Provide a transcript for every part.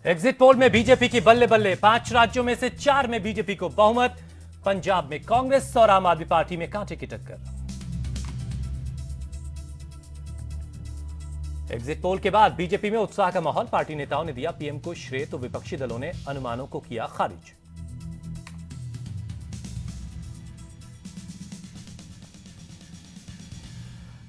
Exit poll में BJP की बल्ले बल्ले, 5 राज्यों में से 4 में बीजेपी को बहुमत। पंजाब में कांग्रेस और आम आदमी पार्टी में कांटे की टक्कर। एग्जिट पोल के बाद बीजेपी में उत्साह का माहौल। पार्टी नेताओं ने दिया पीएम को श्रेय तो विपक्षी दलों ने अनुमानों को किया खारिज।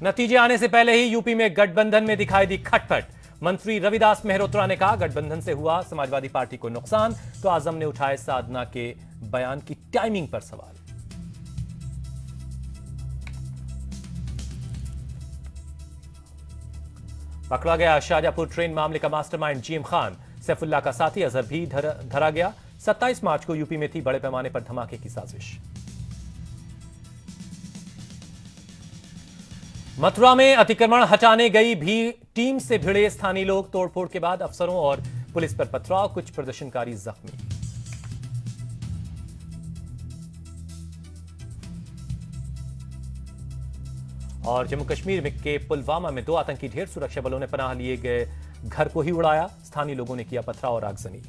नतीजे आने से पहले ही यूपी में गठबंधन में दिखाई दी खटपट। मंत्री रविदास मेहरोत्रा ने कहा गठबंधन से हुआ समाजवादी पार्टी को नुकसान, तो आजम ने उठाए साधना के बयान की टाइमिंग पर सवाल। पकड़ा गया शाहजहांपुर ट्रेन मामले का मास्टरमाइंड जीएम खान। सैफुल्लाह का साथी अजहर भी धरा गया। 27 मार्च को यूपी में थी बड़े पैमाने पर धमाके की साजिश। मथुरा में अतिक्रमण हटाने गई भी टीम से भिड़े स्थानीय लोग। तोड़फोड़ के बाद अफसरों और पुलिस पर पथराव, कुछ प्रदर्शनकारी जख्मी। और जम्मू कश्मीर के पुलवामा में 2 आतंकी ढेर, सुरक्षा बलों ने पनाह लिए गए घर को ही उड़ाया। स्थानीय लोगों ने किया पथराव और आगजनी।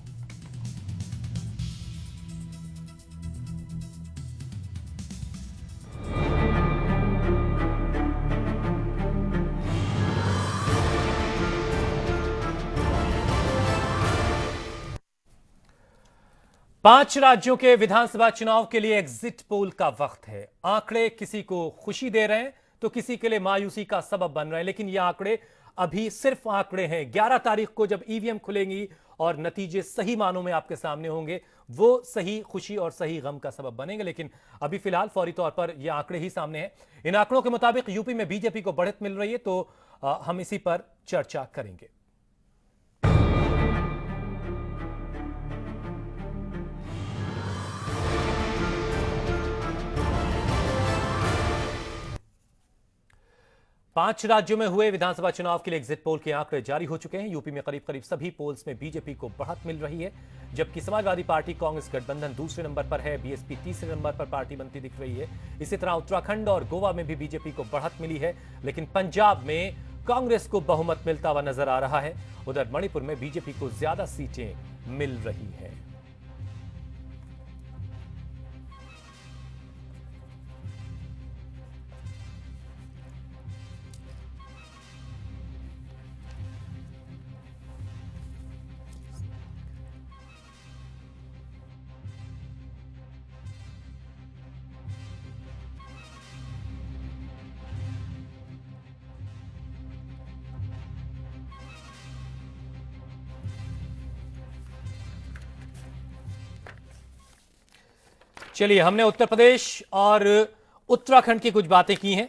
पांच राज्यों के विधानसभा चुनाव के लिए एग्जिट पोल का वक्त है। आंकड़े किसी को खुशी दे रहे हैं तो किसी के लिए मायूसी का सबब बन रहे हैं, लेकिन ये आंकड़े अभी सिर्फ आंकड़े हैं। 11 तारीख को जब ईवीएम खुलेंगी और नतीजे सही मानों में आपके सामने होंगे, वो सही खुशी और सही गम का सबब बनेंगे। लेकिन अभी फिलहाल फौरी तौर पर ये आंकड़े ही सामने हैं। इन आंकड़ों के मुताबिक यूपी में बीजेपी को बढ़त मिल रही है, तो हम इसी पर चर्चा करेंगे। पांच राज्यों में हुए विधानसभा चुनाव के लिए एग्जिट पोल के आंकड़े जारी हो चुके हैं। यूपी में करीब करीब सभी पोल्स में बीजेपी को बढ़त मिल रही है, जबकि समाजवादी पार्टी कांग्रेस गठबंधन दूसरे नंबर पर है। बीएसपी तीसरे नंबर पर पार्टी बनती दिख रही है। इसी तरह उत्तराखंड और गोवा में भी बीजेपी को बढ़त मिली है, लेकिन पंजाब में कांग्रेस को बहुमत मिलता हुआ नजर आ रहा है। उधर मणिपुर में बीजेपी को ज्यादा सीटें मिल रही है। चलिए, हमने उत्तर प्रदेश और उत्तराखंड की कुछ बातें की हैं।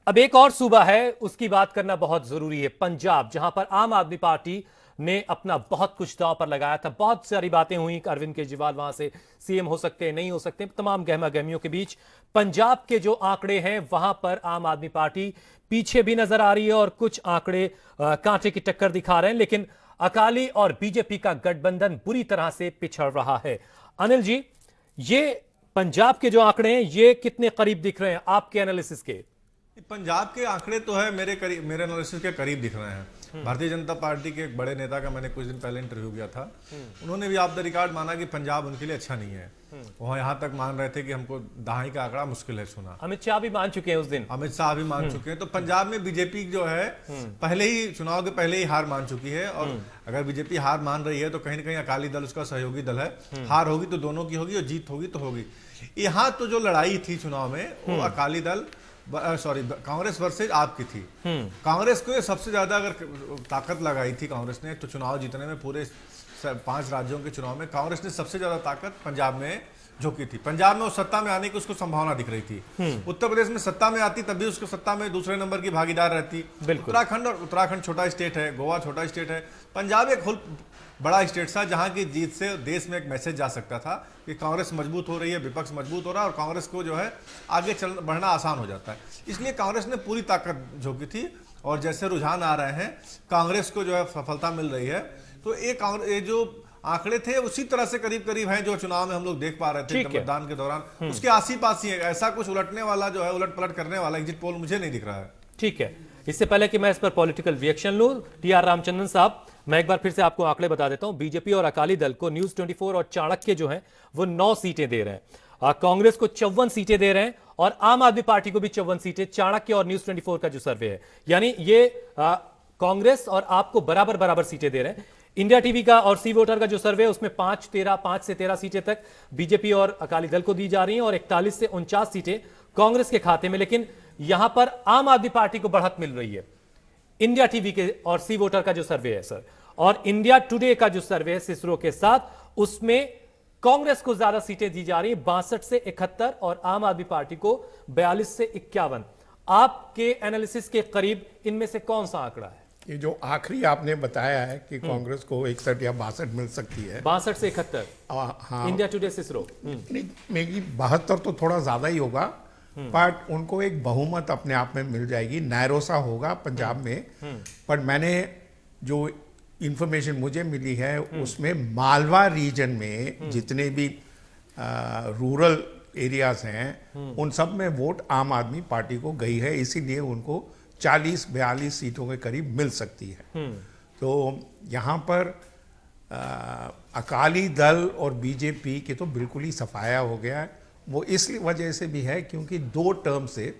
अब एक और सूबा है, उसकी बात करना बहुत जरूरी है, पंजाब, जहां पर आम आदमी पार्टी ने अपना बहुत कुछ दांव पर लगाया था। बहुत सारी बातें हुई, अरविंद केजरीवाल वहां से सीएम हो सकते हैं, नहीं हो सकते, तमाम गहमा गहमियों के बीच पंजाब के जो आंकड़े हैं वहां पर आम आदमी पार्टी पीछे भी नजर आ रही है और कुछ आंकड़े कांटे की टक्कर दिखा रहे हैं। लेकिन अकाली और बीजेपी का गठबंधन बुरी तरह से पिछड़ रहा है। अनिल जी, ये पंजाब के जो आंकड़े हैं ये कितने करीब दिख रहे हैं आपके एनालिसिस के? पंजाब के आंकड़े तो है मेरे एनालिसिस के करीब दिख रहे हैं। भारतीय जनता पार्टी के एक बड़े नेता का मैंने कुछ दिन पहले इंटरव्यू किया था। उन्होंने भी ऑफ द रिकॉर्ड माना कि पंजाब उनके लिए अच्छा नहीं है। वह यहाँ तक मान रहे थे कि हमको दहाई का आंकड़ा मुश्किल है सुना। अमित शाह भी मान चुके हैं उस दिन। अमित शाह भी मान चुके हैं। तो पंजाब में बीजेपी जो है पहले ही चुनाव के पहले ही हार मान चुकी है, और अगर बीजेपी हार मान रही है तो कहीं ना कहीं अकाली दल उसका सहयोगी दल है। हार होगी तो दोनों की होगी और जीत होगी तो होगी। यहाँ तो जो लड़ाई थी चुनाव में वो अकाली दल कांग्रेस वर्सेज आपकी थी। कांग्रेस को सबसे ज्यादा अगर ताकत लगाई थी कांग्रेस ने, तो चुनाव जीतने में पूरे 5 राज्यों के चुनाव में कांग्रेस ने सबसे ज्यादा ताकत पंजाब में झोंकी थी। पंजाब में वो सत्ता में आने की उसको संभावना दिख रही थी। उत्तर प्रदेश में सत्ता में आती तब भी उसको सत्ता में दूसरे नंबर की भागीदार रहती। उत्तराखंड छोटा स्टेट है, गोवा छोटा स्टेट है, पंजाब एक बड़ा स्टेट था जहां की जीत से देश में एक मैसेज जा सकता था कि कांग्रेस मजबूत हो रही है, विपक्ष मजबूत हो रहा है और कांग्रेस को जो है आगे बढ़ना आसान हो जाता है। इसलिए कांग्रेस ने पूरी ताकत झोंकी थी, और जैसे रुझान आ रहे हैं कांग्रेस को जो है सफलता मिल रही है। तो ये जो आंकड़े थे उसी तरह से करीब करीब हैं जो चुनाव में हम लोग देख पा रहे थे मतदान के दौरान। उसके आसी पास ही है, ऐसा कुछ उलटने वाला जो है उलट पलट करने वाला एग्जिट पोल मुझे नहीं दिख रहा है। ठीक है, इससे पहले कि मैं इस पर पॉलिटिकल रिएक्शन लूं, टीआर रामचंद्रन साहब, मैं एक बार फिर से आपको आंकड़े बता देता हूं। बीजेपी और अकाली दल को न्यूज 24 और चाणक्य जो हैं वो 9 सीटें दे रहे हैं, कांग्रेस को 54 सीटें दे रहे हैं और आम आदमी पार्टी को भी 54 सीटें। चाणक्य और न्यूज 24 का जो सर्वे है, यानी ये कांग्रेस और आपको बराबर बराबर सीटें दे रहे हैं। इंडिया टीवी का और सी वोटर का जो सर्वे है उसमें 5 से 13 सीटें तक बीजेपी और अकाली दल को दी जा रही हैं और 41 से 49 सीटें कांग्रेस के खाते में। लेकिन यहां पर आम आदमी पार्टी को बढ़त मिल रही है। इंडिया टीवी के और सी वोटर का जो सर्वे है सर, और इंडिया टुडे का जो सर्वे है सिसरो के साथ, उसमें कांग्रेस को ज्यादा सीटें दी जा रही है, 62 से 71 और आम आदमी पार्टी को 42 से 51। आपके एनालिसिस के करीब इनमें से कौन सा आंकड़ा है? ये जो आखिरी आपने बताया है कि कांग्रेस को 61 या 62 मिल सकती है, 62 से 71। हाँ, इंडिया टुडे सिसरो नहीं, मेरी 72 तो थोड़ा ज्यादा ही होगा, बट उनको एक बहुमत अपने आप में मिल जाएगी। नैरोसा होगा पंजाब में, पर मैंने जो इंफॉर्मेशन मुझे मिली है उसमें मालवा रीजन में जितने भी रूरल एरियाज हैं उन सब में वोट आम आदमी पार्टी को गई है, इसीलिए उनको 40-42 सीटों के करीब मिल सकती है। तो यहाँ पर अकाली दल और बीजेपी के तो बिल्कुल ही सफाया हो गया है। वो इस वजह से भी है क्योंकि 2 टर्म से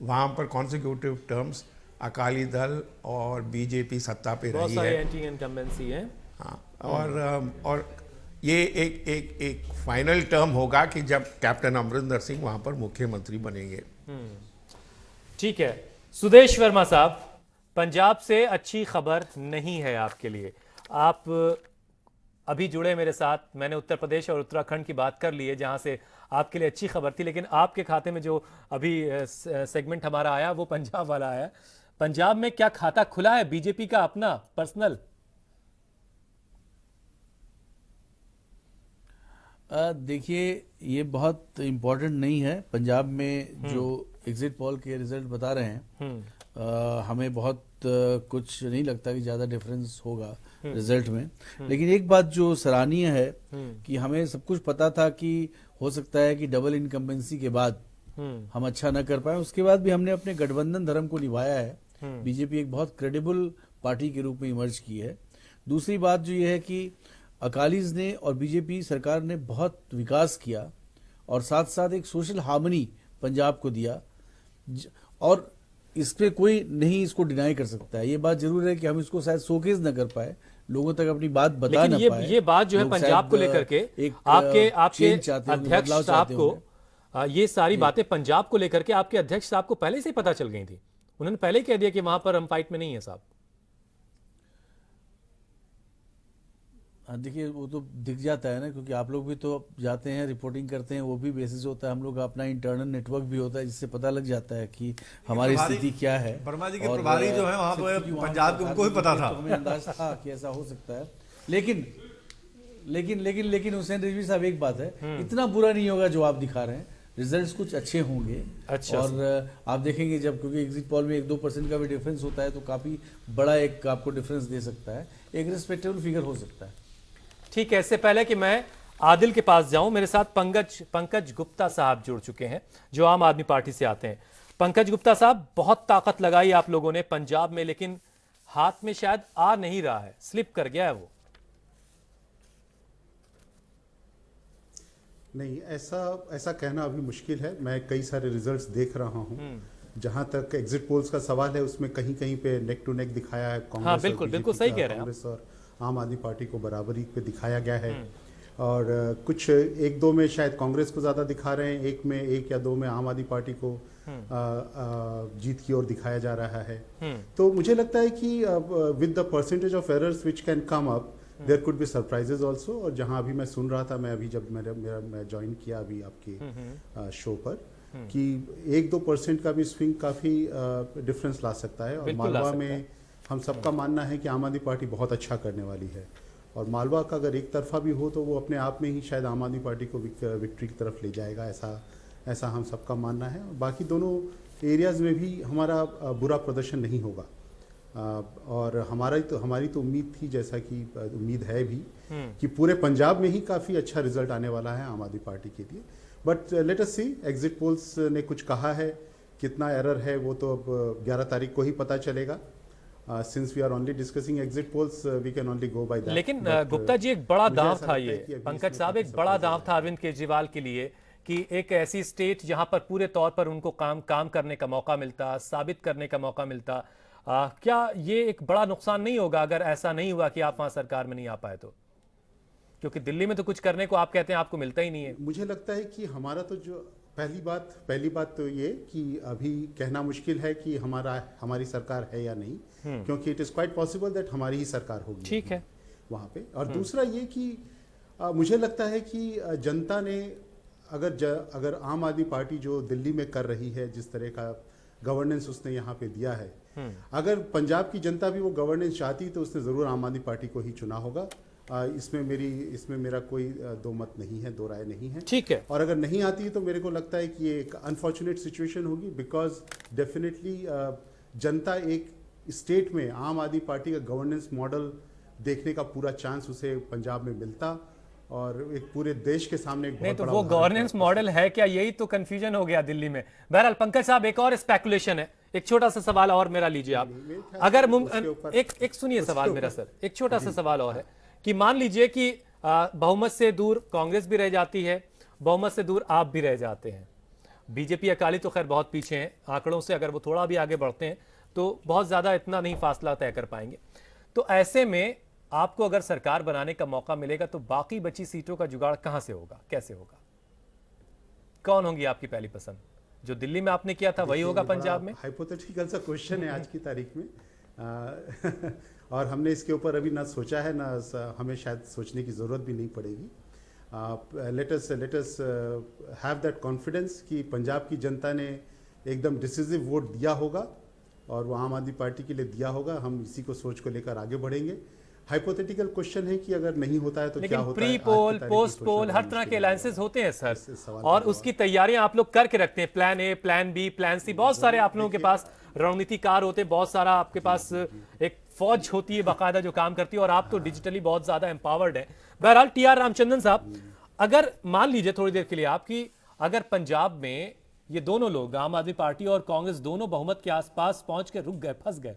वहाँ पर कॉन्सिक्यूटिव टर्म्स अकाली दल और बीजेपी सत्ता पे रही है, एंटी इनकम्बेंसी है। हाँ, और ये एक फाइनल टर्म होगा कि जब कैप्टन अमरिंदर सिंह वहाँ पर मुख्यमंत्री बनेंगे। ठीक है, सुदेश वर्मा साहब, पंजाब से अच्छी खबर नहीं है आपके लिए। आप अभी जुड़े मेरे साथ, मैंने उत्तर प्रदेश और उत्तराखंड की बात कर ली है जहां से आपके लिए अच्छी खबर थी, लेकिन आपके खाते में जो अभी सेगमेंट हमारा आया वो पंजाब वाला आया। पंजाब में क्या खाता खुला है बीजेपी का अपना पर्सनल? देखिए, ये बहुत इम्पोर्टेंट नहीं है। पंजाब में जो एग्जिट पोल के रिजल्ट बता रहे हैं, हमें बहुत कुछ नहीं लगता कि ज़्यादा डिफरेंस होगा रिजल्ट में। लेकिन एक बात जो सराहनीय है कि हमें सब कुछ पता था कि हो सकता है कि डबल इनकम्बेंसी के बाद हम अच्छा न कर पाए, उसके बाद भी हमने अपने गठबंधन धर्म को निभाया है। बीजेपी एक बहुत क्रेडिबल पार्टी के रूप में इमर्ज की है। दूसरी बात जो ये है कि अकालीज ने और बीजेपी सरकार ने बहुत विकास किया और साथ साथ एक सोशल हार्मनी पंजाब को दिया, और इस पे कोई नहीं इसको डिनाई कर सकता है। ये बात जरूर है कि हम इसको शायद शोकेस न कर पाए, लोगों तक अपनी बात बता न पाए। ये बात जो है पंजाब को लेकर के आपके अध्यक्ष साहब को, ये सारी बातें पंजाब को लेकर के आपके अध्यक्ष साहब को पहले से ही पता चल गई थी। उन्होंने पहले ही कह दिया कि वहां पर हम फाइट में नहीं है साहब। देखिए, वो तो दिख जाता है ना, क्योंकि आप लोग भी तो जाते हैं, रिपोर्टिंग करते हैं, वो भी बेसिस होता है। हम लोग का अपना इंटरनल नेटवर्क भी होता है जिससे पता लग जाता है कि हमारी स्थिति क्या है। वर्मा जी के प्रभारी जो है वहाँ पे पंजाब के, उनको भी पता था, तो हमें अंदाज था कि ऐसा हो सकता है। लेकिन लेकिन लेकिन लेकिन हुसैन रिजवी साहब, एक बात है, इतना बुरा नहीं होगा जो आप दिखा रहे हैं, रिजल्ट्स कुछ अच्छे होंगे। अच्छा, और आप देखेंगे जब, क्योंकि एग्जिट पोल में 1-2% का भी डिफरेंस होता है तो काफी बड़ा एक आपको डिफरेंस दे सकता है, एक रिस्पेक्टेबल फिगर हो सकता है। ठीक है, इससे पहले कि मैं आदिल के पास जाऊं, मेरे साथ पंकज गुप्ता साहब जुड़ चुके हैं जो आम आदमी पार्टी से आते हैं। पंकज गुप्ता साहब, बहुत ताकत लगाई आप लोगों ने पंजाब में, लेकिन हाथ में शायद आ नहीं रहा है, स्लिप कर गया है वो। नहीं, ऐसा कहना अभी मुश्किल है। मैं कई सारे रिजल्ट्स देख रहा हूं, जहां तक एग्जिट पोल्स का सवाल है उसमें कहीं कहीं पे नेक टू नेक दिखाया है कांग्रेस। हाँ, बिल्कुल सही कह रहे हैं। कांग्रेस और आम आदमी पार्टी को बराबरी पे दिखाया गया है, और कुछ 1-2 में शायद कांग्रेस को ज़्यादा दिखा रहे हैं, 1 या 2 में आम आदमी पार्टी को जीत की ओर दिखाया जा रहा है। तो मुझे लगता है कि with the percentage of errors which can come up, there could be surprises also. और जहां अभी मैं सुन रहा था, मैं अभी जब मैं ज्वाइन किया अभी आपके शो पर, कि 1-2% का भी स्विंग काफ़ी डिफरेंस ला सकता है। और मालवा में हम सबका मानना है कि आम आदमी पार्टी बहुत अच्छा करने वाली है, और मालवा का अगर एक तरफा भी हो तो वो अपने आप में ही शायद आम आदमी पार्टी को विक्ट्री की तरफ ले जाएगा, ऐसा हम सबका मानना है। और बाकी दोनों एरियाज़ में भी हमारा बुरा प्रदर्शन नहीं होगा, और हमारी तो उम्मीद थी, जैसा कि उम्मीद है भी, कि पूरे पंजाब में ही काफ़ी अच्छा रिजल्ट आने वाला है आम आदमी पार्टी के लिए। But let us see, exit polls ने कुछ कहा है, कितना एरर है वो तो अब 11 तारीख को ही पता चलेगा। since we are only discussing exit polls, we can only go by that. लेकिन But, गुप्ता जी एक बड़ा मुझे दांव ऐसा था लगता है ये कि अभी पंकज इसमें साहब, एक काफी बड़ा surprise दांव है। था अरविंद केजरीवाल के लिए कि एक ऐसी स्टेट जहां पर पूरे तौर पर उनको काम करने का मौका मिलता, साबित करने का मौका मिलता। क्या ये एक बड़ा नुकसान नहीं होगा अगर ऐसा नहीं हुआ कि आप वहां सरकार में नहीं आ पाए तो? क्योंकि दिल्ली में तो कुछ करने को आप कहते हैं आपको मिलता ही नहीं है। मुझे लगता है कि हमारा तो जो पहली बात तो ये कि अभी कहना मुश्किल है कि हमारी सरकार है या नहीं, क्योंकि it is quite possible that हमारी ही सरकार होगी। ठीक है वहाँ पे। और दूसरा ये कि मुझे लगता है कि जनता ने अगर आम आदमी पार्टी जो दिल्ली में कर रही है, जिस तरह का गवर्नेंस उसने यहाँ पे दिया है, अगर पंजाब की जनता भी वो गवर्नेंस चाहती तो उसने ज़रूर आम आदमी पार्टी को ही चुना होगा। इसमें मेरा कोई दो मत नहीं है, दो राय नहीं है। ठीक है। और अगर नहीं आती है तो मेरे को लगता है कि ये एक अनफॉर्चुनेट सिचुएशन होगी, बिकॉज डेफिनेटली जनता एक स्टेट में आम आदमी पार्टी का गवर्नेंस मॉडल देखने का पूरा चांस उसे पंजाब में मिलता और एक पूरे देश के सामने एक नहीं बहुत तो बड़ा वो उदाहरण गवर्नेंस मॉडल है क्या, यही तो कंफ्यूजन हो गया दिल्ली में। बहरहाल पंकज साहब एक और स्पेकुलेशन है, एक छोटा सा सवाल और मेरा लीजिए आप। अगर एक सुनिए सवाल मेरा सर, एक छोटा सा सवाल और है कि मान लीजिए कि बहुमत से दूर कांग्रेस भी रह जाती है, बहुमत से दूर आप भी रह जाते हैं, बीजेपी अकाली तो खैर बहुत पीछे हैं आंकड़ों से, अगर वो थोड़ा भी आगे बढ़ते हैं तो बहुत ज्यादा इतना नहीं फासला तय कर पाएंगे। तो ऐसे में आपको अगर सरकार बनाने का मौका मिलेगा तो बाकी बची सीटों का जुगाड़ कहां से होगा, कैसे होगा? कौन होंगी आपकी पहली पसंद? जो दिल्ली में आपने किया था वही होगा पंजाब में? हाइपोथेटिकल सा क्वेश्चन है आज की तारीख में और हमने इसके ऊपर अभी ना सोचा है, ना हमें शायद सोचने की जरूरत भी नहीं पड़ेगी। Let us have that confidence कि पंजाब की जनता ने एकदम डिसिसिव वोट दिया होगा और वो आम आदमी पार्टी के लिए दिया होगा। हम इसी को सोच को लेकर आगे बढ़ेंगे। हाइपोथेटिकल क्वेश्चन है कि अगर नहीं होता है तो क्या होता है। प्री पोल, पोस्ट पोल, हर तरह के अलायंसेस होते हैं सर, और उसकी तैयारियां आप लोग करके रखते हैं। Plan A, plan B, plan C, बहुत सारे आप लोगों के पास रणनीतिकार होते हैं, बहुत सारा आपके पास एक फौज होती है बाकायदा जो काम करती है, और आप तो डिजिटली बहुत ज्यादा एम्पावर्ड हैं। बहरहाल टीआर रामचंद्रन साहब, अगर मान लीजिए थोड़ी देर के लिए आपकी, अगर पंजाब में ये दोनों लोग आम आदमी पार्टी और कांग्रेस दोनों बहुमत के आसपास पहुंच के रुक गए, फंस गए,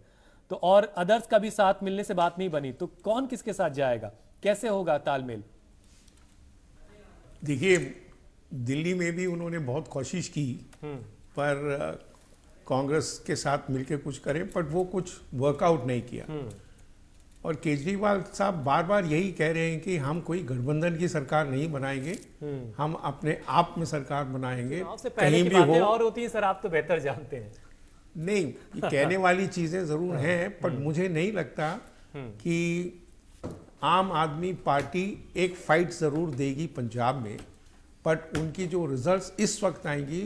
तो और अदर्स का भी साथ मिलने से बात नहीं बनी, तो कौन किसके साथ जाएगा, कैसे होगा तालमेल? देखिए, दिल्ली में भी उन्होंने बहुत कोशिश की पर कांग्रेस के साथ मिलकर कुछ करें, पर वो कुछ वर्कआउट नहीं किया। और केजरीवाल साहब बार बार यही कह रहे हैं कि हम कोई गठबंधन की सरकार नहीं बनाएंगे, हम अपने आप में सरकार बनाएंगे, कहीं भी हो। और होती है सर, आप तो बेहतर जानते हैं। नहीं, ये कहने वाली चीजें जरूर हैं, पर मुझे नहीं लगता कि आम आदमी पार्टी एक फाइट जरूर देगी पंजाब में, बट उनकी जो रिजल्ट्स इस वक्त आएंगी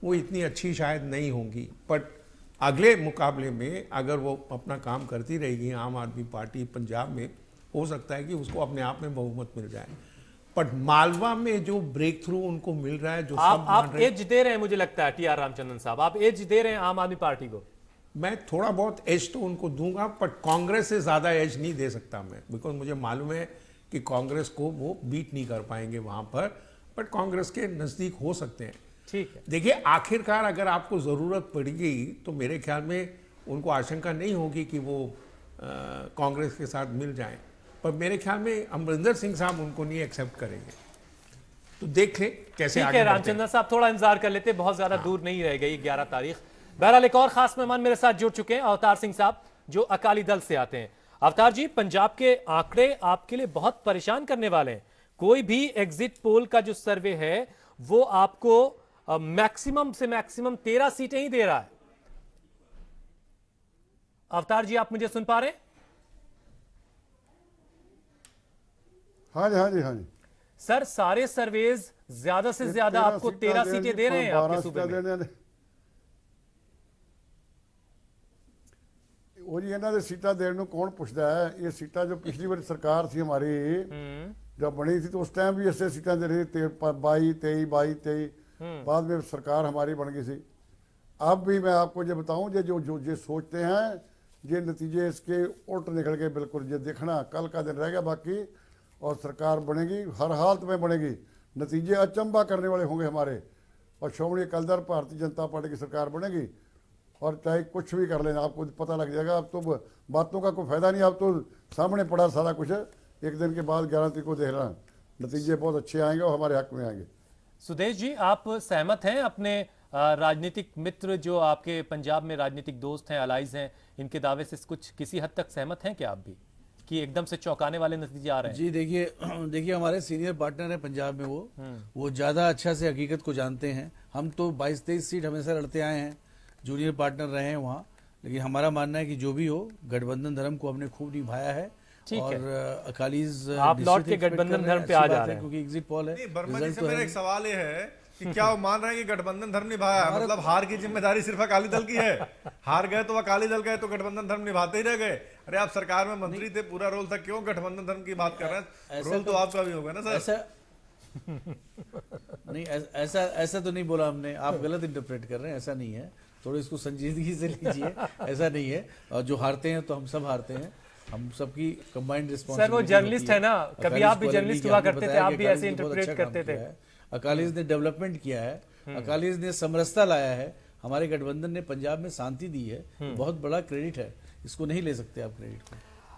वो इतनी अच्छी शायद नहीं होंगी। बट अगले मुकाबले में अगर वो अपना काम करती रहेगी आम आदमी पार्टी पंजाब में, हो सकता है कि उसको अपने आप में बहुमत मिल जाए। बट मालवा में जो ब्रेक थ्रू उनको मिल रहा है, जो आप एज दे रहे हैं, मुझे लगता है टीआर रामचंद्रन साहब, आप एज दे रहे हैं आम आदमी पार्टी को। मैं थोड़ा बहुत एज तो उनको दूंगा, बट कांग्रेस से ज्यादा एज नहीं दे सकता मैं, बिकॉज मुझे मालूम है कि कांग्रेस को वो बीट नहीं कर पाएंगे वहां पर, बट कांग्रेस के नजदीक हो सकते हैं। ठीक है। देखिए, आखिरकार अगर आपको जरूरत पड़ेगी तो मेरे ख्याल में उनको आशंका नहीं होगी कि वो कांग्रेस के साथ मिल जाएं, पर मेरे ख्याल में अमरिंदर सिंह साहब उनको नहीं एक्सेप्ट करेंगे। तो देख लें कैसे आगे बढ़ते हैं। रामचंद्र साहब थोड़ा इंतजार कर लेते, बहुत ज्यादा दूर नहीं रह गई 11 तारीख। बहरहाल एक और खास मेहमान मेरे साथ जुड़ चुके हैं, अवतार सिंह साहब, जो अकाली दल से आते हैं। अवतार जी, पंजाब के आंकड़े आपके लिए बहुत परेशान करने वाले हैं। कोई भी एग्जिट पोल का जो सर्वे है वो आपको मैक्सिमम से मैक्सिमम 13 सीटें ही दे रहा है। अवतार जी, आप मुझे सुन पा रहे हैं? हाँ जी, हाँ जी, हाँ जी सर, सारे सर्वेज ज्यादा से ज्यादा आपको 13 सीटें दे रहे हैं आपके सूबे में। ਉਹ ਜੀ ਇਹਨਾਂ ਦੇ ਸੀਟਾਂ ਦੇਣ ਨੂੰ ਕੌਣ ਪੁੱਛਦਾ ਹੈ? ਇਹ ਸੀਟਾਂ ਜੋ ਪਿਛਲੀ ਵਾਰੀ ਸਰਕਾਰ ਸੀ हमारी जब बनी थी तो उस टाइम भी ऐसे सीटें दे रही थी 22-23 बाद में सरकार हमारी बन गई थी। अब भी मैं आपको ये बताऊं, जो ये सोचते हैं ये नतीजे इसके उल्ट निकल गए बिल्कुल। ये देखना कल का दिन रह गया बाकी, और सरकार बनेगी, हर हालत में बनेगी। नतीजे अचंभा करने वाले होंगे हमारे, और श्रोमणी अकाली दल भारतीय जनता पार्टी की सरकार बनेगी। और चाहे कुछ भी कर लेना, आपको पता लग जाएगा। अब तो बातों का कोई फायदा नहीं, अब तो सामने पड़ा सारा कुछ है। एक दिन के बाद 11 तारीख को देख रहा नतीजे बहुत अच्छे आएंगे और हमारे हक में आएंगे। सुदेश जी, आप सहमत हैं अपने राजनीतिक मित्र जो आपके पंजाब में राजनीतिक दोस्त हैं, अलाइज हैं, इनके दावे से कुछ किसी हद तक सहमत हैं क्या आप भी कि एकदम से चौंकाने वाले नतीजे आ रहे हैं? जी देखिए हमारे सीनियर पार्टनर है पंजाब में, वो ज़्यादा अच्छा से हकीकत को जानते हैं। हम तो 22-23 सीट हमेशा लड़ते आए हैं, जूनियर पार्टनर रहे हैं वहाँ, लेकिन हमारा मानना है कि जो भी हो गठबंधन धर्म को हमने खूब निभाया है। और अकालीज आप लौट के गठबंधन धर्म पे आ जा रहे हैं क्योंकि एग्जिट पोल है। वर्मा जी से मेरा एक सवाल ये है कि क्या वो मान रहे हैं कि गठबंधन धर्म निभाया है? मतलब हार की जिम्मेदारी सिर्फ अकाली दल की है? हार गए तो अकाली दल गए तो गठबंधन धर्म निभाते ही रह गए। अरे आप सरकार में मंत्री थे, पूरा रोल था, क्यों गठबंधन धर्म की बात कर रहे हैं? रोल तो आपका भी होगा ना सर। नहीं, ऐसा तो नहीं बोला हमने, आप गलत इंटरप्रेट कर रहे हैं। ऐसा नहीं है, थोड़ी इसको संजीदगी से लीजिए। ऐसा नहीं है, और जो हारते हैं तो हम सब हारते हैं, हम सबकी कंबाइंड रिस्पॉन्सिबिलिटी। सर वो जर्नलिस्ट है ना, कभी आप भी जर्नलिस्ट हुआ करते थे, आप भी ऐसे इंटरप्रेट करते थे। अकालीज ने डेवलपमेंट किया है, अकालीज ने समरसता लाया है, हमारे गठबंधन ने पंजाब में शांति दी है, बहुत बड़ा क्रेडिट है, इसको नहीं ले सकते आप क्रेडिट को।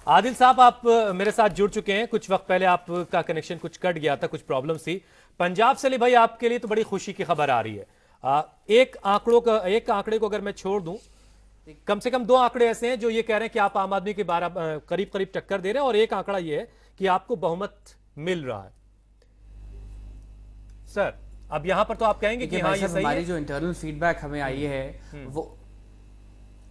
आदिल साहब, आप मेरे साथ जुड़ चुके हैं। कुछ वक्त पहले आपका कनेक्शन कुछ कट गया था, कुछ प्रॉब्लम थी। पंजाब से भाई आपके लिए तो बड़ी खुशी की खबर आ रही है। एक आंकड़े को अगर मैं छोड़ दूं, कम से कम 2 आंकड़े ऐसे हैं जो ये कह रहे हैं कि आप आम आदमी के करीब करीब टक्कर दे रहे हैं, और एक आंकड़ा ये है कि आपको बहुमत मिल रहा है। सर, अब यहां पर तो आप कहेंगे कि हाँ, ये सही हमारी है? जो इंटरनल फीडबैक हमें आई है वो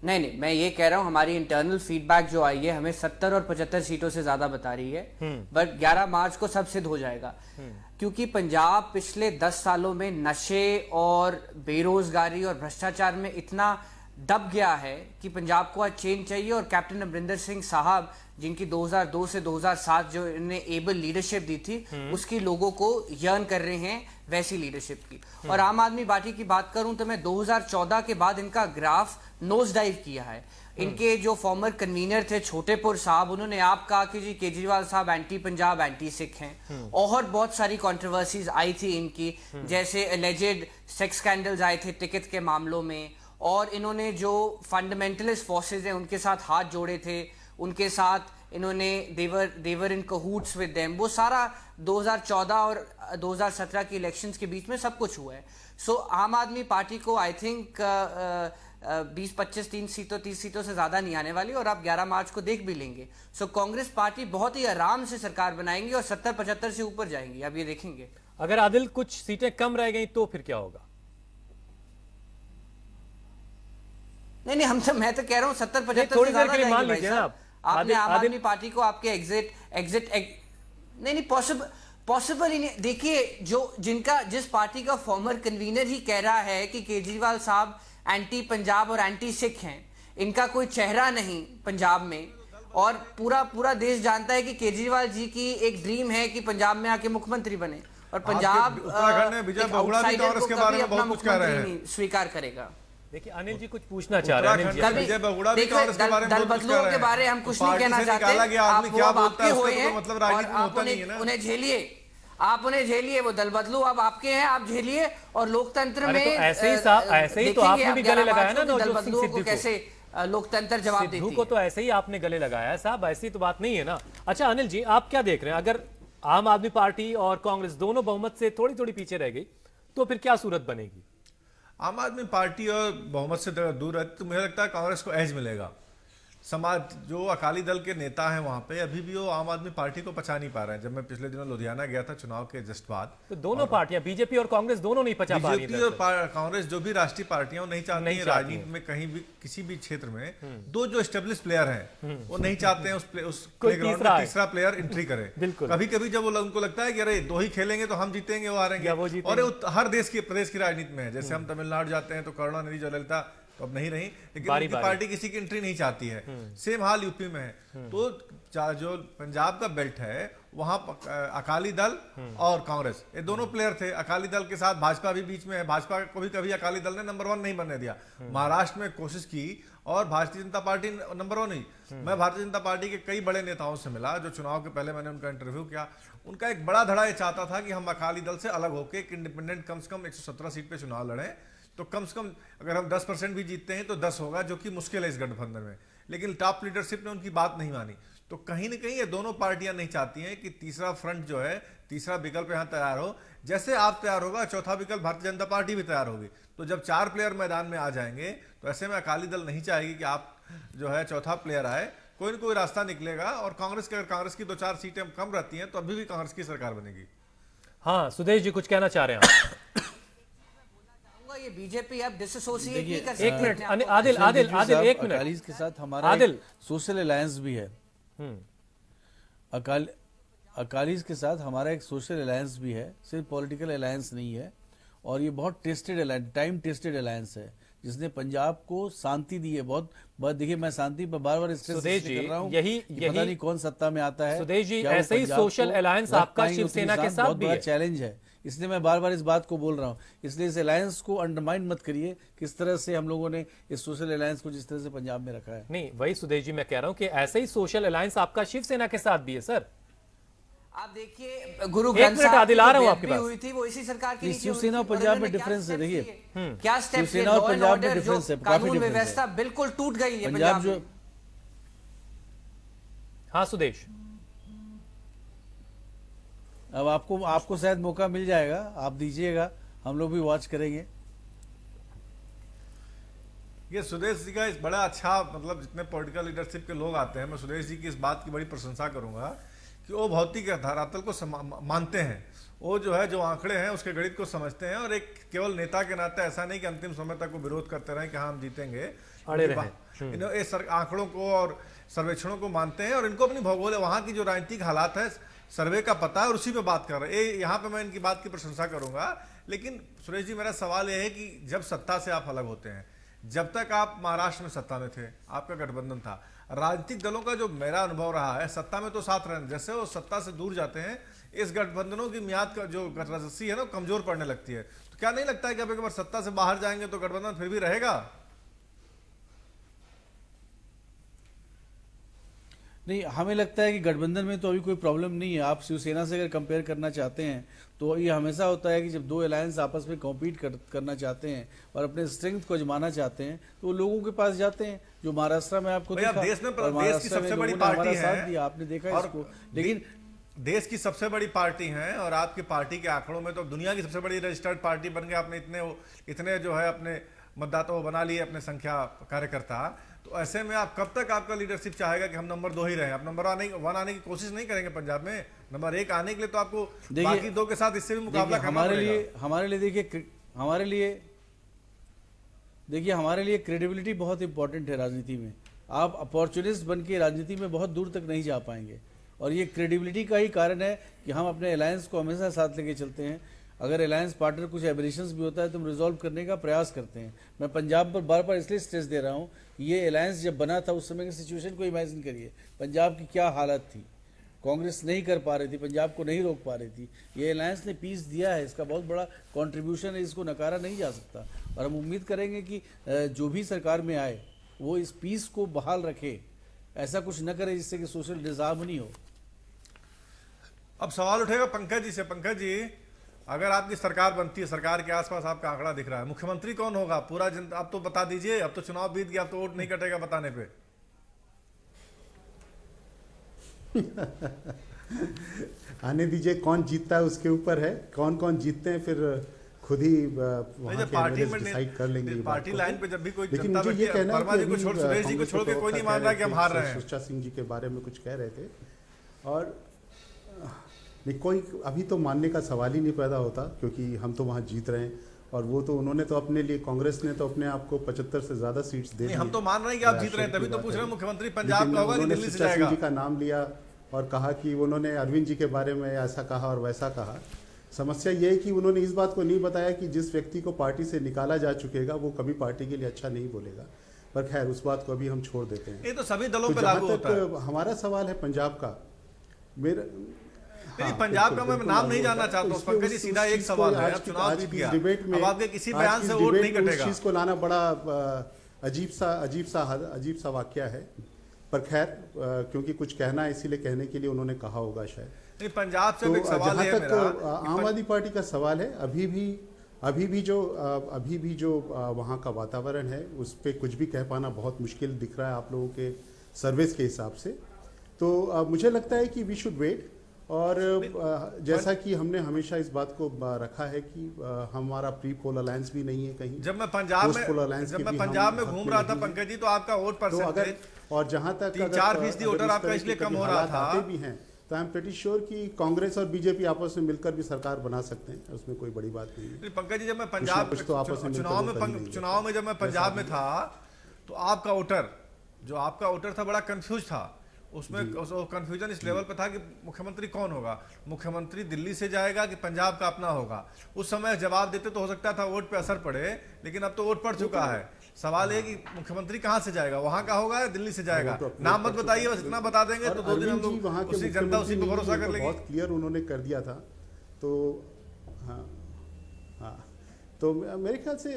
नहीं, मैं ये कह रहा हूं, हमारी इंटरनल फीडबैक जो आई है हमें 70 और 75 सीटों से ज्यादा बता रही है। बट 11 मार्च को सब सिद्ध हो जाएगा, क्योंकि पंजाब पिछले 10 सालों में नशे और बेरोजगारी और भ्रष्टाचार में इतना दब गया है कि पंजाब को आज चेंज चाहिए। और कैप्टन अमरिंदर सिंह साहब, जिनकी 2002 से 2007 जो इन्हें एबल लीडरशिप दी थी, उसकी लोगों को यर्न कर रहे हैं वैसी लीडरशिप की। और आम आदमी पार्टी की बात करूं तो मैं 2014 के बाद इनका ग्राफ नोज डाइव किया है। इनके जो फॉर्मर कन्वीनर थे छोटेपुर साहब, उन्होंने आप कहा कि जी केजरीवाल साहब एंटी पंजाब एंटी सिख हैं, और बहुत सारी कंट्रोवर्सीज आई थी इनकी, जैसे एलिजेड सेक्स स्कैंडल्स आए थे टिकट के मामलों में, और इन्होंने जो फंडामेंटलिस्ट फोर्सेज हैं उनके साथ हाथ जोड़े थे, उनके साथ इन्होंने देवर इन कहूट्स विद देम। वो सारा 2014 और 2017 की इलेक्शंस के बीच में सब कुछ हुआ है। सो आम आदमी पार्टी को आई थिंक 20-25 30 सीटों से ज्यादा नहीं आने वाली, और आप 11 मार्च को देख भी लेंगे। सो कांग्रेस पार्टी बहुत ही आराम से सरकार बनाएंगी और 70-75 से ऊपर जाएंगी, आप ये देखेंगे। अगर आदिल कुछ सीटें कम रह गई तो फिर क्या होगा? नहीं, मैं तो कह रहा हूँ 70-75 थोड़ी से देर ज्यादा के लिए मान जाएंगी भाई लीजिए ना साहब। आपने आम आदमी पार्टी को आपके एग्जिट नहीं पॉसिबल ही नहीं। देखिए, जिस पार्टी का फॉर्मर कन्वीनर ही कह रहा है कि केजरीवाल साहब एंटी पंजाब और एंटी सिख हैं, इनका कोई चेहरा नहीं पंजाब में, और पूरा देश जानता है कि केजरीवाल जी की एक ड्रीम है कि पंजाब में आके मुख्यमंत्री बने, और पंजाब उत्तराखंड में विजय बहुगुणा भी कांग्रेस के बारे में बहुत कुछ कह रहे हैं, स्वीकार करेगा। देखिए अनिल जी कुछ पूछना चाह रहे हैं। विजय बहुगुणा भी कांग्रेस के बारे में दल बदलुओं के बारे हम कुछ नहीं कहना चाहते। आप उन्हें झेलिए, वो दल बदलू अब आपके हैं, आप झेलिए। और लोकतंत्र में तो ऐसे ही तो आपने भी गले लगाया ना, दल बदलुओं को कैसे लोकतंत्र जवाब देती है। को तो ऐसे ही आपने गले लगाया है साहब, ऐसी तो बात नहीं है ना। अच्छा अनिल जी, आप क्या देख रहे हैं? अगर आम आदमी पार्टी और कांग्रेस दोनों बहुमत से थोड़ी थोड़ी पीछे रह गई तो फिर क्या सूरत बनेगी? आम आदमी पार्टी और बहुमत से दूर रहती तो मुझे लगता है कांग्रेस को एज मिलेगा। समाज जो अकाली दल के नेता हैं वहां पे अभी भी वो आम आदमी पार्टी को पचा नहीं पा रहे हैं। जब मैं पिछले दिनों लुधियाना गया था चुनाव के जस्ट बाद, तो दोनों पार्टियां बीजेपी और कांग्रेस दोनों नहीं पचा पा रही हैं। बीजेपी और कांग्रेस जो भी राष्ट्रीय पार्टियां नहीं चाहती हैं राजनीति में कहीं भी किसी भी क्षेत्र में दो जो एस्टेब्लिश प्लेयर हैं वो नहीं चाहते हैं उस प्लेग्राउंड में तीसरा प्लेयर एंट्री करे। कभी कभी जब उनको लगता है कि अरे दो ही खेलेंगे तो हम जीतेंगे, वो हारेंगे, और हर देश की प्रदेश की राजनीति में है। जैसे हम तमिलनाडु जाते हैं तो करुणानिधि जयललिता तो अब नहीं रही, लेकिन उनकी पार्टी किसी की एंट्री नहीं चाहती है। सेम हाल यूपी में है। तो जो पंजाब का बेल्ट है वहां अकाली दल और कांग्रेस ये दोनों प्लेयर थे। अकाली दल के साथ भाजपा भी बीच में है, भाजपा को भी कभी अकाली दल ने नंबर 1 नहीं बनने दिया। महाराष्ट्र में कोशिश की और भारतीय जनता पार्टी नंबर 1 नहीं। मैं भारतीय जनता पार्टी के कई बड़े नेताओं से मिला जो चुनाव के पहले मैंने उनका इंटरव्यू किया। उनका एक बड़ा धड़ा ये चाहता था कि हम अकाली दल से अलग होकर एक इंडिपेंडेंट कम से कम 117 सीट पे चुनाव लड़ें, तो कम से कम अगर हम 10% भी जीतते हैं तो 10 होगा, जो कि मुश्किल है इस गठबंधन में। लेकिन टॉप लीडरशिप ने उनकी बात नहीं मानी। तो कहीं ना कहीं ये दोनों पार्टियां नहीं चाहती हैं कि तीसरा फ्रंट जो है, तीसरा विकल्प यहां तैयार हो। जैसे आप तैयार होगा, चौथा विकल्प भारतीय जनता पार्टी भी तैयार होगी। तो जब 4 प्लेयर मैदान में आ जाएंगे तो ऐसे में अकाली दल नहीं चाहेगी कि आप जो है चौथा प्लेयर आए, कोई ना कोई रास्ता निकलेगा। और कांग्रेस की 2-4 सीटें कम रहती हैं तो अभी भी कांग्रेस की सरकार बनेगी। हाँ सुदेश जी, कुछ कहना चाह रहे हैं आप? ये बीजेपी अब डिसोसिएट नहीं कर एक मिनट, आदिल एक मिनट। अकालीज के साथ हमारा आदिल सोशल अलायंस भी है। अकालीज के साथ हमारा एक सोशल अलायंस भी है, सिर्फ पॉलिटिकल अलायंस नहीं है। और ये बहुत tested alliance, time tested alliance है, जिसने पंजाब को शांति दी है। बहुत देखिए, मैं शांति पर बार बार स्ट्रेस कर रहा हूँ, पता नहीं कौन सत्ता में आता है। सुदेश जी, ऐसे ही सोशल अलायंस आपका शिवसेना के साथ भी है। चैलेंज है, इसलिए मैं बार बार इस बात को बोल रहा हूँ। इसलिए इस अलायंस को अंडरमाइन मत करिए, किस तरह से हम लोगों ने इस सोशल अलायंस को जिस तरह से पंजाब में रखा है। नहीं, वही सुदेश जी मैं कह रहा हूँ कि ऐसे ही सोशल अलायंस आपका शिवसेना के साथ भी है सर। आप देखिए, गुरु ग्रंथ साहब आ रहा हूं आपके पास। हुई थी, वो इसी सरकार की शिवसेना और पंजाब में डिफरेंस है। देखिए, क्या स्टेप, शिवसेना और पंजाब में डिफरेंस है, कानून व्यवस्था बिल्कुल टूट गई है पंजाब जो। हाँ सुदेश, अब आपको शायद मौका मिल जाएगा, आप दीजिएगा, हम लोग भी वॉच करेंगे। ये सुदेश जी का इस बड़ा अच्छा, मतलब जितने पॉलिटिकल लीडरशिप के लोग आते हैं, मैं सुदेश जी की इस बात की बड़ी प्रशंसा करूंगा कि वो भौतिक धरातल को मानते हैं। वो जो है, जो आंकड़े हैं उसके गणित को समझते हैं, और एक केवल नेता के नाते ऐसा नहीं कि अंतिम समय तक वो विरोध करते रहें कि हाँ हम जीतेंगे, आंकड़ों को और सर्वेक्षणों को मानते हैं। और इनको अपनी भौगोल, वहाँ की जो राजनीतिक हालात है, सर्वे का पता है, और उसी पे बात कर रहे हैं। यहाँ पे मैं इनकी बात की प्रशंसा करूंगा। लेकिन सुरेश जी, मेरा सवाल यह है कि जब सत्ता से आप अलग होते हैं, जब तक आप महाराष्ट्र में सत्ता में थे, आपका गठबंधन था, राजनीतिक दलों का जो मेरा अनुभव रहा है, सत्ता में तो साथ रहने, जैसे वो सत्ता से दूर जाते हैं, इस गठबंधनों की मियाद का जो रस्सी है ना, कमजोर पड़ने लगती है। तो क्या नहीं लगता है कि अब एक बार सत्ता से बाहर जाएंगे तो गठबंधन फिर भी रहेगा? नहीं, हमें लगता है कि गठबंधन में तो अभी कोई प्रॉब्लम नहीं है। आप शिवसेना से अगर कंपेयर करना चाहते हैं तो ये हमेशा होता है कि जब दो अलायंस आपस में कॉम्पीट करना चाहते हैं और अपने स्ट्रेंथ को आजमाना चाहते हैं, तो वो लोगों के पास जाते हैं। जो महाराष्ट्र में आपको देखा, देश की सबसे बड़ी पार्टी है, आपने देखा इसको। लेकिन देश की सबसे बड़ी पार्टी है, और आपकी पार्टी के आंकड़ों में तो दुनिया की सबसे बड़ी रजिस्टर्ड पार्टी बन गए। आपने इतने जो है अपने मतदाताओं बना लिए, अपने संख्या कार्यकर्ता। तो ऐसे में आप कब तक, आपका लीडरशिप चाहेगा कि हम नंबर 2 ही रहे? आप नंबर 1 आने की कोशिश नहीं करेंगे पंजाब में? नंबर 1 आने के लिए तो आपको बाकी 2 के साथ इससे भी मुकाबला करना पड़ेगा। हमारे लिए क्रेडिबिलिटी बहुत इंपॉर्टेंट है राजनीति में। आप अपॉर्चुनिस्ट बन के राजनीति में बहुत दूर तक नहीं जा पाएंगे, और ये क्रेडिबिलिटी का ही कारण है कि हम अपने अलायंस को हमेशा साथ लेके चलते हैं। अगर अलायंस पार्टनर कुछ एबरेशंस भी होता है तो हम रिजॉल्व करने का प्रयास करते हैं। मैं पंजाब पर बार बार इसलिए स्ट्रेस दे रहा हूँ, ये अलायंस जब बना था उस समय की सिचुएशन को इमेजिन करिए, पंजाब की क्या हालत थी। कांग्रेस नहीं कर पा रही थी, पंजाब को नहीं रोक पा रही थी। ये अलायंस ने पीस दिया है, इसका बहुत बड़ा कंट्रीब्यूशन है, इसको नकारा नहीं जा सकता। और हम उम्मीद करेंगे कि जो भी सरकार में आए वो इस पीस को बहाल रखे, ऐसा कुछ न करे जिससे कि सोशल डिजार्मनी हो। अब सवाल उठेगा पंकज जी से। पंकज जी, अगर आपकी सरकार बनती है, सरकार के आसपास आपका आंकड़ा दिख रहा है, मुख्यमंत्री कौन होगा? पूरा जनता, अब तो बता दीजिए, अब तो चुनाव बीत गया, अब तो वोट नहीं कटेगा बताने पे। आने दीजिए, कौन जीतता है उसके ऊपर है। कौन कौन जीतते हैं फिर खुद ही वहाँ के पार्टी में डिसाइड कर लेंगे। पार्टी लाइन पे जब भी कोई, लेकिन मुझे ये कहना है कि सुरेश जी को छोड़ के कोई नहीं मान रहा कि हम हार रहे हैं। सुच्चा सिंह जी के बारे में कुछ कह रहे थे, और नहीं, कोई अभी तो मानने का सवाल ही नहीं पैदा होता, क्योंकि हम तो वहाँ जीत रहे हैं। और वो तो उन्होंने तो अपने लिए, कांग्रेस ने तो अपने आप को 75 से ज्यादा सीट्स दे दी। हम तो मान रहे हैं कि आप जीत रहे हैं, तभी तो पूछ रहे हैं मुख्यमंत्री पंजाब का होगा कि दिल्ली से जाएगा। जी का नाम लिया और कहा कि उन्होंने अरविंद जी के बारे में ऐसा कहा और वैसा कहा। समस्या ये है कि उन्होंने इस बात को नहीं बताया कि जिस व्यक्ति को पार्टी से निकाला जा चुकेगा वो कभी पार्टी के लिए अच्छा नहीं बोलेगा। पर खैर, उस बात को अभी हम छोड़ देते हैं। ये तो सभी दलों पे लागू होता है। हमारा सवाल है पंजाब का, मेरा पंजाब का मैं नाम नहीं जानना चाहता हूं पंकज जी, सीधा एक सवाल है। अब चुनाव जीत गया, डिबेट में अब आपके किसी बयान से वोट नहीं कटेगा। इस चीज को लाना बड़ा अजीब सा वाकया है। पर खैर, क्योंकि कुछ कहना है इसीलिए कहने के लिए उन्होंने कहा होगा शायद। नहीं, पंजाब से एक सवाल है मेरा। आम आदमी पार्टी का सवाल है, अभी भी अभी भी जो वहाँ का वातावरण है उस पर कुछ भी कह पाना बहुत मुश्किल दिख रहा है आप लोगों के सर्विस के हिसाब से। तो मुझे लगता है कि वी शुड वेट, और जैसा कि हमने हमेशा इस बात को रखा है कि हमारा प्री पोल अलायंस भी नहीं है कहीं। जब मैं पंजाब में घूम रहा था पंकज जी, तो आपका वोट परसेंटेज, और जहां तक 3-4% वोटर आपका इसलिए कम हो रहा था भी हैं, तो आई एम प्रीटी श्योर कि कांग्रेस और बीजेपी आपस में मिलकर भी सरकार बना सकते हैं, उसमें कोई बड़ी बात नहीं है। पंकज जी, जब मैं पंजाब चुनाव में जब मैं पंजाब में था, तो आपका वोटर था बड़ा कंफ्यूज था। उसमें कंफ्यूजन इस लेवल पे था कि मुख्यमंत्री कौन होगा, मुख्यमंत्री दिल्ली से जाएगा कि पंजाब का अपना होगा। उस समय जवाब देते तो हो सकता था वोट पे असर पड़े, लेकिन अब तो वोट पड़ चुका है। सवाल है कि मुख्यमंत्री कहां से जाएगा, वहां का होगा या दिल्ली से जाएगा? नाम मत बताइए, बस इतना बता देंगे तो 2 दिन हम लोग उसी जनता उसी पे भरोसा कर लेगी। बहुत क्लियर उन्होंने कर दिया था। तो हाँ, तो मेरे ख्याल से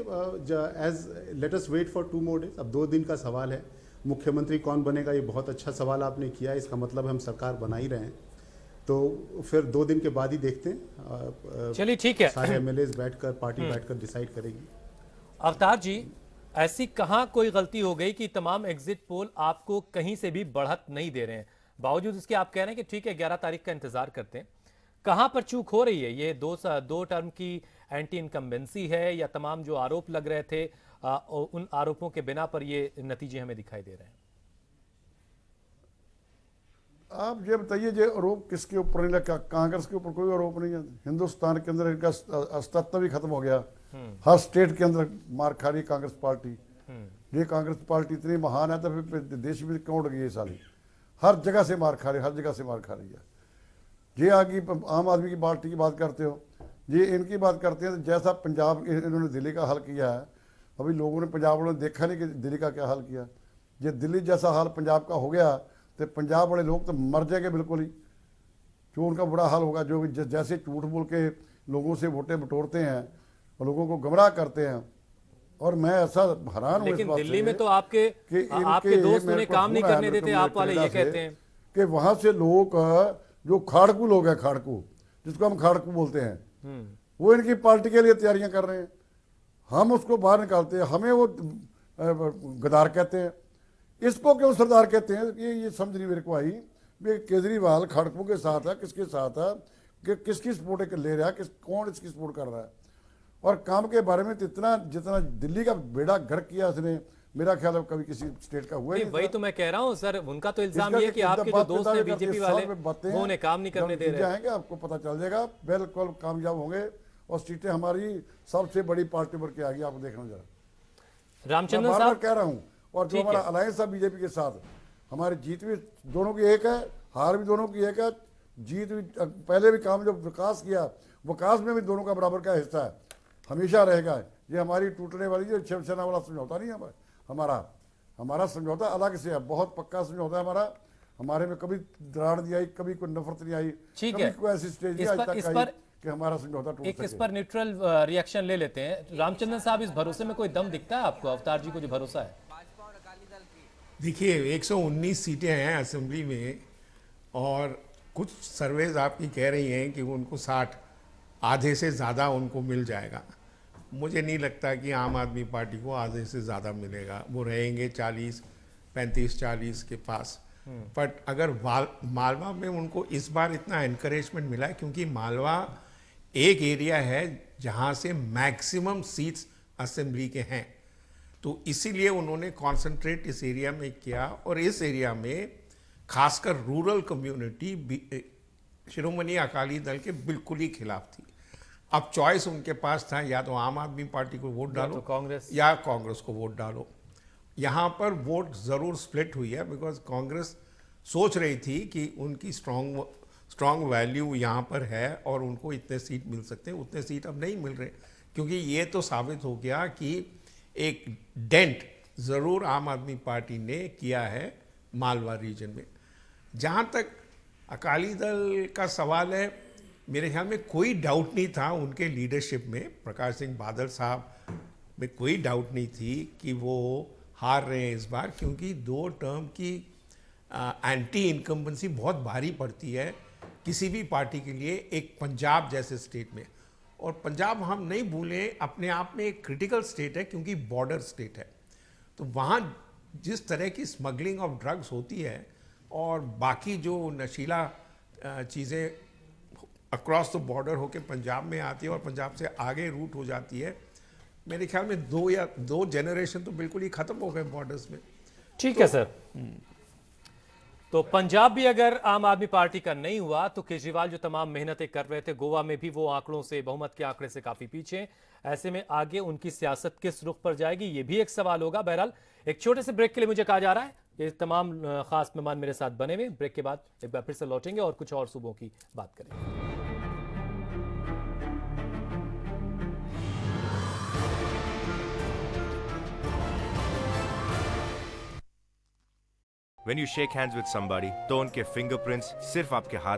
as let us wait for 2 more days। अब 2 दिन का सवाल है। मुख्यमंत्री कौन बनेगा, ये बहुत अच्छा सवाल आपने किया। इसका मतलब हम सरकार बना ही रहे हैं, तो फिर 2 दिन के बाद ही देखते हैं। चलिए ठीक है, सारे एमएलएस बैठकर, पार्टी बैठकर डिसाइड करेगी। अवतार जी, ऐसी कहां कोई गलती हो गई कि तमाम एग्जिट पोल आपको कहीं से भी बढ़त नहीं दे रहे हैं, बावजूद इसके आप कह रहे हैं कि ठीक है 11 तारीख का इंतजार करते हैं? कहां पर चूक हो रही है? ये 2 टर्म की एंटी इनकम्बेंसी है, या तमाम जो आरोप लग रहे थे उन आरोपों के बिना पर ये नतीजे हमें दिखाई दे रहे हैं? आप ये बताइए, ये आरोप किसके ऊपर नहीं लगा? कांग्रेस के ऊपर कोई आरोप नहीं है। हिंदुस्तान के अंदर इनका अस्तित्व भी खत्म हो गया। हर स्टेट के अंदर मार खा रही कांग्रेस पार्टी। ये कांग्रेस पार्टी इतनी महान है तो फिर देश में क्यों उड़ गई? साली हर जगह से मार खा रही, हर जगह से मार खा रही है। ये आगे आम आदमी की पार्टी की बात करते हो, ये इनकी बात करते हैं। तो जैसा पंजाब इन्होंने दिल्ली का हल किया है, अभी लोगों ने, पंजाब वालों ने देखा नहीं कि दिल्ली का क्या हाल किया। ये दिल्ली जैसा हाल पंजाब का हो गया तो पंजाब वाले लोग तो मर जाएंगे बिल्कुल ही। जो उनका बुरा हाल होगा, जो जैसे झूठ बोल के लोगों से वोटें बटोरते हैं और लोगों को गुमराह करते हैं। और मैं ऐसा हैरान हूँ इस बात से। दिल्ली में तो आपके दोस्त उन्हें काम नहीं करने देते, आप वाले ये कहते हैं कि वहां से लोग जो खाड़कू लोग हैं, खाड़कू जिसको हम खाड़कू बोलते हैं, वो इनकी पार्टी के लिए तैयारियां कर रहे हैं। हम उसको बाहर निकालते हैं, हमें वो गद्दार कहते हैं। इसको क्यों सरदार कहते हैं, ये समझ नहीं मेरे को आई। केजरीवाल खाड़कू के साथ है, किसके साथ है, कि किसकी सपोर्ट ले रहा है, कौन इसकी सपोर्ट कर रहा है। और काम के बारे में तो जितना दिल्ली का बेड़ा गर्क किया इसने, मेरा ख्याल है कभी किसी स्टेट का हुआ ही नहीं। वही तो मैं कह रहा हूं सर, उनका तो इल्जाम ये है कि आपके जो दोस्त हैं बीजेपी वाले, वो उन्हें काम नहीं करने दे रहे हैं। आपको पता चल जाएगा, बिल्कुल कामयाब होंगे और सीटें हमारी सबसे बड़ी पार्टी पर के आगे, आप देखना जरा। रामचंद्रन साहब कह रहा हूँ, और जो हमारा अलायंस है बीजेपी के साथ, हमारी जीत भी दोनों की एक है, हार भी दोनों की एक है। जीत भी, पहले भी काम जो विकास किया, विकास में भी दोनों का बराबर का हिस्सा है, हमेशा रहेगा। ये हमारी टूटने वाली जो शिवसेना वाला समझौता नहीं है हमारा समझौता अलग से है, बहुत पक्का समझौता है हमारा। हमारे में कभी दरार नहीं आई, कभी कोई नफरत नहीं आई, कभी कोई ऐसी स्टेज नहीं आज तक आई कि हमारा समझौता टूट सके। इस पर न्यूट्रल रिएक्शन ले लेते हैं। रामचंद्रन साहब, इस भरोसे में कोई दम दिखता है आपको, अवतार जी को जो भरोसा है? देखिए 119 सीटें हैं असेंबली में, और कुछ सर्वेज आपकी कह रही हैं कि उनको 60, आधे से ज़्यादा उनको मिल जाएगा। मुझे नहीं लगता कि आम आदमी पार्टी को आधे से ज़्यादा मिलेगा, वो रहेंगे 35-40 के पास। बट अगर मालवा में उनको इस बार इतना एनकरेजमेंट मिला है, क्योंकि मालवा एक एरिया है जहाँ से मैक्सिमम सीट्स असेंबली के हैं, तो इसीलिए उन्होंने कॉन्सेंट्रेट इस एरिया में किया। और इस एरिया में खासकर रूरल कम्युनिटी शिरोमणि अकाली दल के बिल्कुल ही खिलाफ थी। अब चॉइस उनके पास था, या तो आम आदमी पार्टी को वोट डालो तो कांग्रेस, या कांग्रेस को वोट डालो। यहाँ पर वोट ज़रूर स्प्लिट हुई है, बिकॉज कांग्रेस सोच रही थी कि उनकी स्ट्रॉन्ग वैल्यू यहाँ पर है और उनको इतने सीट मिल सकते हैं। उतने सीट अब नहीं मिल रहे, क्योंकि ये तो साबित हो गया कि एक डेंट ज़रूर आम आदमी पार्टी ने किया है मालवा रीजन में। जहाँ तक अकाली दल का सवाल है, मेरे ख्याल में कोई डाउट नहीं था उनके लीडरशिप में, प्रकाश सिंह बादल साहब में कोई डाउट नहीं थी कि वो हार रहे हैं इस बार, क्योंकि 2 टर्म की एंटी इनकम्बेंसी बहुत भारी पड़ती है किसी भी पार्टी के लिए, एक पंजाब जैसे स्टेट में। और पंजाब हम नहीं भूलें अपने आप में एक क्रिटिकल स्टेट है, क्योंकि बॉर्डर स्टेट है। तो वहाँ जिस तरह की स्मगलिंग ऑफ ड्रग्स होती है और बाकी जो नशीला चीज़ें अक्रॉस द बॉर्डर होके पंजाब में आती है और पंजाब से आगे रूट हो जाती है, मेरे ख्याल में 2 जनरेशन तो बिल्कुल ही खत्म हो गए बॉर्डर्स में। ठीक है सर। तो पंजाब भी अगर आम आदमी पार्टी का नहीं हुआ तो केजरीवाल जो तमाम मेहनतें कर रहे थे, गोवा में भी वो आंकड़ों से, बहुमत के आंकड़े से काफी पीछे। ऐसे में आगे उनकी सियासत किस रुख पर जाएगी, ये भी एक सवाल होगा। बहरहाल एक छोटे से ब्रेक के लिए मुझे कहा जा रहा है, ये तमाम खास मेहमान मेरे साथ बने हुए। ब्रेक के बाद एक बार फिर से लौटेंगे और कुछ और सूबों की बात करेंगे। When you shake hands with somebody, तो उनके fingerprints सिर्फ आपके हाथ